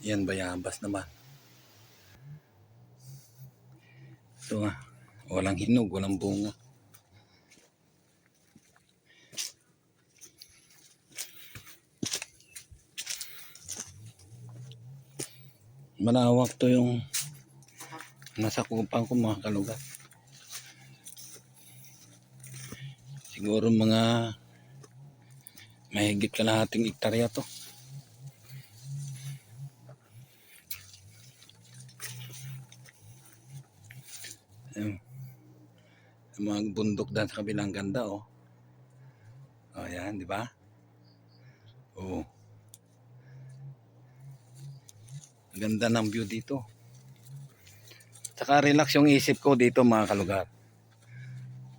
Yan, bayabas naman. Ito nga, walang hinog, walang bunga. Malawak to yung nasa kupang ko mga kalugar. Siguro mga mahigit kalahating hektarya to. Ayun. Yung mga bundok dyan sa kabilang ganda, oh. Oh, yan, di ba? Oh. Ganda ng view dito. Saka relax yung isip ko dito mga kalugar.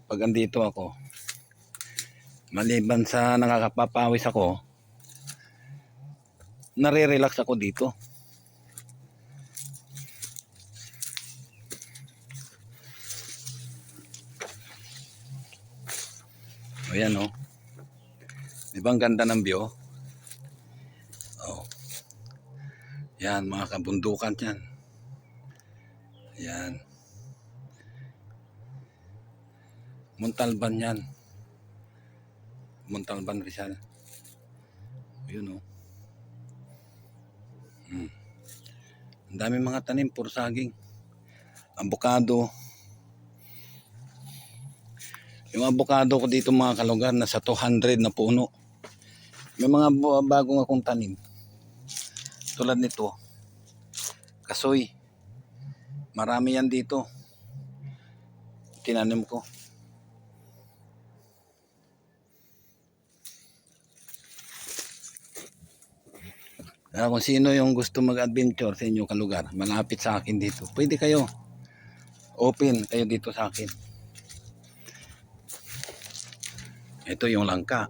Pag andito ako, maliban sa nakakapapawis ako, nare-relax ako dito. O yan, oh. Di ba ang ganda ng view? Oh. Yan, mga kabundukan yan. Yan. Montalban yan. Montalban Rizal. Yun, oh. Ang dami mga tanim, puro saging. Avocado. Yung avocado ko dito mga kalugar, nasa 200 na puno. May mga bagong akong tanim. Tulad nito. Kasoy. Marami yan dito. Tinanim ko. Kaya kung sino yung gusto mag-adventure sa inyo kalugar, malapit sa akin dito, pwede kayo. Open kayo dito sa akin. Ito yung langka.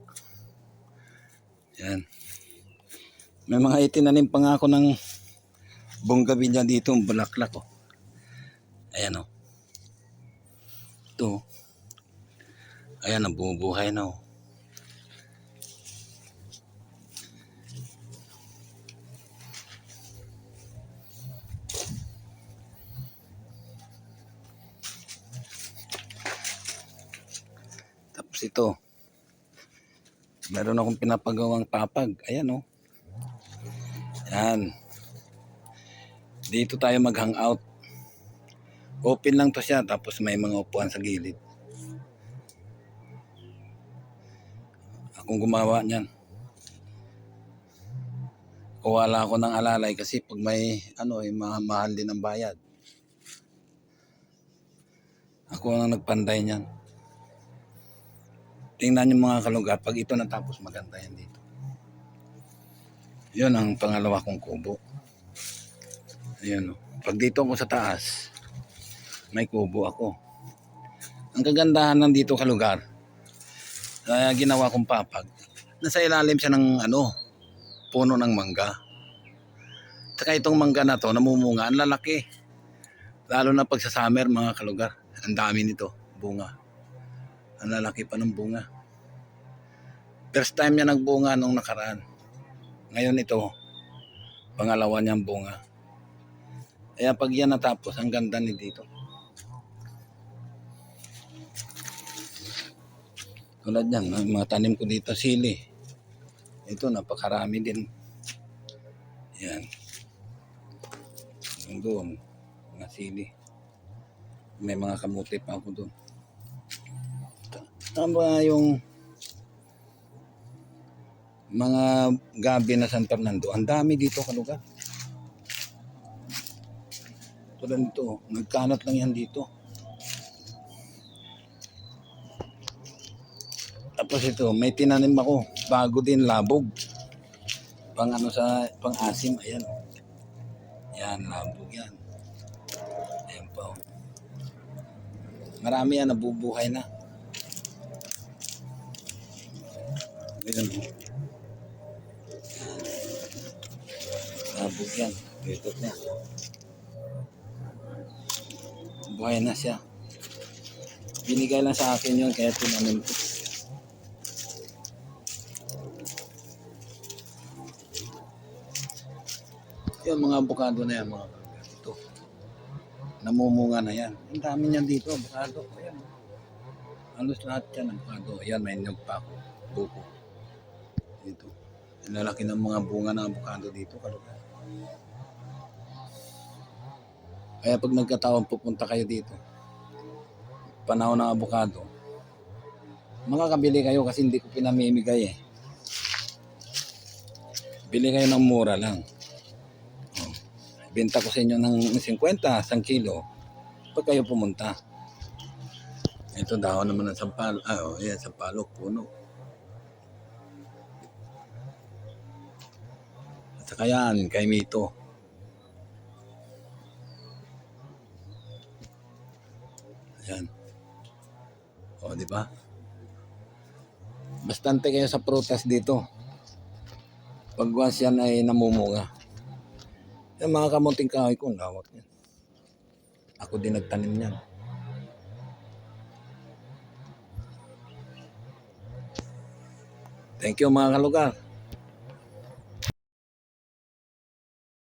Yan. May mga itinanim pa nga ako ng bonggabilya dito, bulaklak, oh. Ayan, oh. Ito. Ayan, nabubuhay na, oh. Tapos ito, meron akong pinapagawang papag. Ayan, oh. Yan. Dito tayo mag-hangout. Open lang to siya, tapos may mga upuan sa gilid. Akong gumawa niyan. Wala ako ng alalay kasi pag may mahal din ang bayad. Ako ang nagpanday niyan. Tingnan niyo mga kalugar, pag ito natapos maganda yan dito. Yun ang pangalawa kong kubo. Ayun, oh. Pag dito ako sa taas, may kubo ako. Ang kagandahan ng dito kalugar, ginawa kong papag, nasa ilalim siya ng puno ng mangga. Saka itong mangga na to, namumunga, ang lalaki. Lalo na pag sa summer mga kalugar, ang dami nito, bunga. Ang lalaki pa ng bunga. First time niya nagbunga nung nakaraan. Ngayon ito, pangalawa niyang bunga. Kaya pag yan natapos, ang ganda ni dito. Tulad yan, mga tanim ko dito, sili. Ito, napakarami din. Yan. Yung doon, mga sili. May mga kamuti pa ako doon. Tama yung mga gabi na San Fernando. Ang dami dito kalugar. Tulad nito, nagkanat lang yan dito. Tapos ito, may tinanim ako. Bago din, labog. Pang asim, ayan. Yan, labog yan. Ayan po. Marami yan, nabubuhay na. Ayan. Labog yan. Ikot niya. Buhay na siya. Binigay lang sa akin yun, kaya tinanim ko. Yung mga abukado na yan, mga kalugar. Ito. Namumunga na yan. Ang dami niyan dito, abukado. Ayan. Halos lahat yan, abukado. Ayan, may nyug pa ako. Buko. Dito. Ang lalaki ng mga bunga ng abukado dito, kalugar. Kaya pag nagkataon pupunta kayo dito, panahon ng abukado, makakabili kayo kasi hindi ko pinamimigay eh. Bili kayo ng mura lang. Oh. Benta ko sa inyo ng 50, 1 kilo. Pag kayo pumunta. Ito dahon naman ng sampalok. Yan, sampalok, puno. At saka yan, kay Mito. Ayan. O, di ba? Bastante kayo sa prutas dito. Pag once yan ay namumunga. Yung mga kamunting kahoy ko, lawak yan. Ako din nagtanim yan. Thank you mga kalugar.